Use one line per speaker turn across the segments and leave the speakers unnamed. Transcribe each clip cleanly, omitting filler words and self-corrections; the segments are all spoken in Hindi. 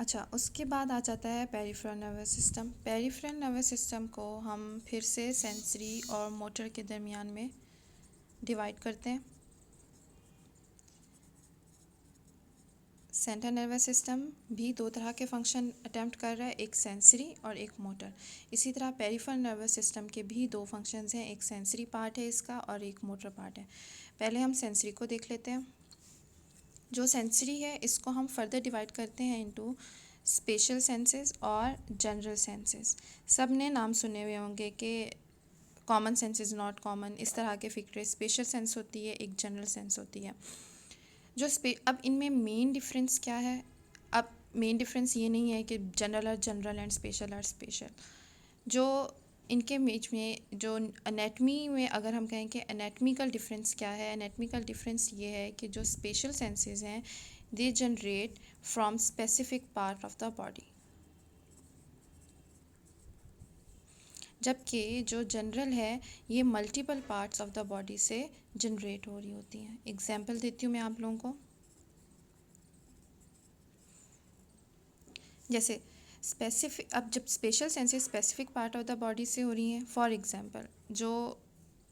अच्छा, उसके बाद आ जाता है peripheral nervous system. Peripheral nervous system को हम फिर से सेंसरी और मोटर के दरमियान में डिवाइड करते हैं। सेंट्रल नर्वस सिस्टम भी दो तरह के फंक्शन अटेम्प्ट कर रहा है, एक सेंसरी और एक मोटर। इसी तरह पेरिफेरल नर्वस सिस्टम के भी दो फंक्शंस हैं, एक सेंसरी पार्ट है इसका और एक मोटर पार्ट है। पहले हम सेंसरी को देख लेते हैं। जो सेंसरी है इसको हम फर्दर डिवाइड करते हैं इनटू स्पेशल सेंसेस और जनरल सेंसेस। सब ने नाम सुने हुए होंगे कि common sense is not common, इस तरह के फिक्रे। स्पेशल सेंस होती है, एक जनरल सेंस होती है। अब इनमें मेन डिफरेंस क्या है? अब मेन डिफरेंस ये नहीं है कि जनरल और जनरल एंड स्पेशल और स्पेशल। जो इनके बीच में जो एनेटमी में अगर हम कहें कि एनेटमिकल डिफरेंस क्या है, एनेटमिकल डिफरेंस ये है कि जो स्पेशल सेंसेस हैं they generate from specific part of the body, जबकि जो जनरल है ये multiple parts of the body से जनरेट हो रही होती हैं। एग्जांपल देती हूँ मैं आप लोगों को। जैसे स्पेसिफिक, अब जब special senses specific part of the body से हो रही हैं, फॉर एग्जांपल जो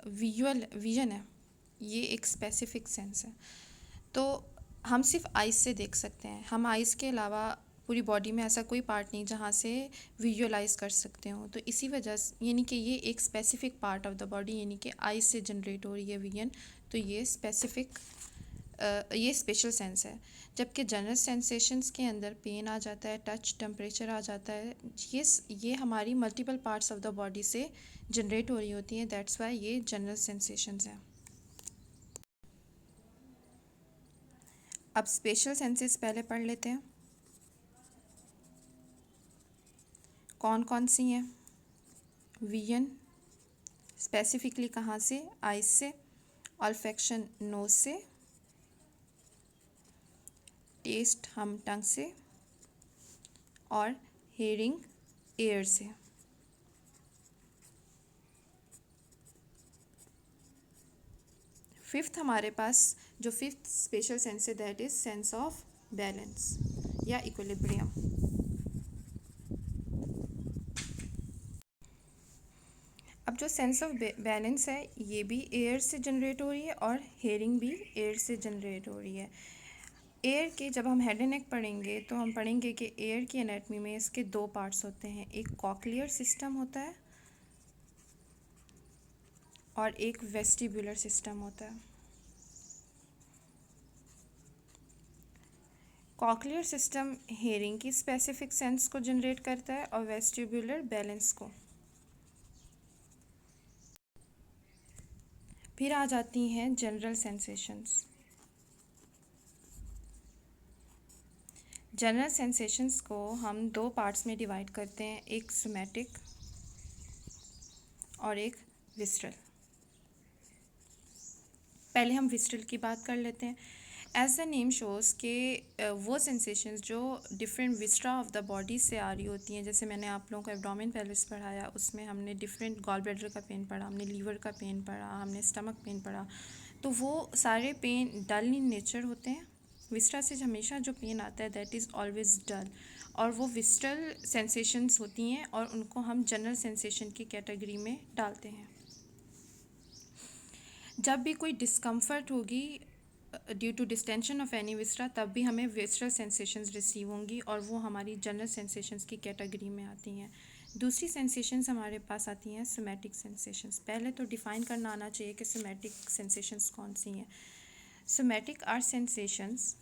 विजन है ये एक स्पेसिफिक सेंस है, तो हम सिर्फ आइज़ से देख सकते हैं। हम आइज़ के अलावा पूरी बॉडी में ऐसा कोई पार्ट नहीं जहाँ से विजुअलाइज कर सकते हो। तो इसी वजह से यानी कि ये एक specific part of the body यानी कि आइज़ से जनरेट हो रही है विजन, तो ये ये स्पेशल सेंस है। जबकि जनरल सेंसेशंस के अंदर पेन आ जाता है, टच, टेम्परेचर आ जाता है, ये हमारी multiple parts of the body से जनरेट हो रही होती हैं। दैट्स वाई ये जनरल सेंसेशंस हैं। अब स्पेशल सेंसेस पहले पढ़ लेते हैं कौन कौन सी हैं। विजन स्पेसिफिकली कहाँ से? आइज से। ऑल्फैक्शन नोज से। टेस्ट हम टंग से। और हेयरिंग एयर से। फिफ्थ हमारे पास जो फिफ्थ स्पेशल सेंस है that is sense of balance या इक्विलिब्रियम। अब जो सेंस ऑफ बैलेंस है ये भी एयर से जनरेट हो रही है और हेयरिंग भी एयर से जनरेट हो रही है। एयर के जब हम हेड एंड नेक पढ़ेंगे तो हम पढ़ेंगे कि एयर की एनाटमी में इसके दो पार्ट्स होते हैं, एक कॉक्लियर सिस्टम होता है और एक वेस्टिबुलर सिस्टम होता है। कॉक्लियर सिस्टम हेयरिंग की स्पेसिफिक सेंस को जनरेट करता है और वेस्टिबुलर बैलेंस को। फिर आ जाती हैं जनरल सेंसेशंस। जनरल सेंसेशंस को हम दो पार्ट्स में डिवाइड करते हैं, एक सोमैटिक और एक विस्ट्रल। पहले हम विस्ट्रल की बात कर लेते हैं। एज द नेम शोज़ के वो सेंसेशंस जो डिफरेंट विस्ट्रा ऑफ द बॉडी से आ रही होती हैं, जैसे मैंने आप लोगों को एब्डोमेन पेल्विस पढ़ाया, उसमें हमने डिफरेंट गॉल ब्लैडर का पेन पढ़ा, हमने लीवर का पेन पढ़ा, हमने स्टमक पेन पढ़ा। तो वो सारे पेन डल इन नेचर होते हैं। विस्ट्रा से हमेशा जो पेन आता है दैट इज़ ऑलवेज डल, और वो विस्ट्रल सेंसेशंस होती हैं और उनको हम जनरल सेंसेशन की कैटेगरी में डालते हैं। जब भी कोई डिस्कम्फर्ट होगी due to distension of any viscera तब भी हमें विस्ट्रल सेंसेशंस रिसीव होंगी और वो हमारी जनरल सेंसेशंस की कैटेगरी में आती हैं। दूसरी सेंसेशंस हमारे पास आती हैं सोमैटिक सेंसेशंस। पहले तो डिफ़ाइन करना आना चाहिए कि सोमैटिक सेंसेशंस कौन सी हैं। Somatic are sensations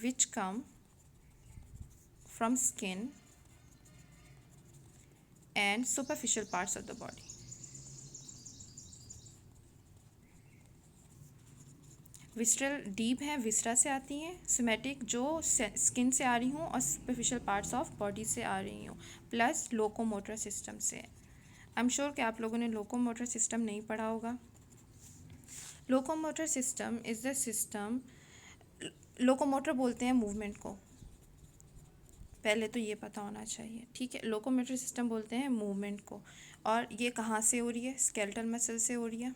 which come from skin and superficial parts of the body. विस्ट्रल deep है, विस्ट्रा से आती हैं। सोमैटिक जो स्किन से आ रही हूँ और सुपरफिशियल पार्ट्स ऑफ बॉडी से आ रही हूँ, प्लस लोकोमोटर सिस्टम से। आई एम श्योर कि आप लोगों ने लोकोमोटर सिस्टम नहीं पढ़ा होगा। Locomotor system is the system, locomotor बोलते हैं मूवमेंट को, पहले तो ये पता होना चाहिए, ठीक है। लोकोमोटर सिस्टम बोलते हैं मूवमेंट को, और ये कहाँ से हो रही है? स्केलेटल मसल से हो रही है।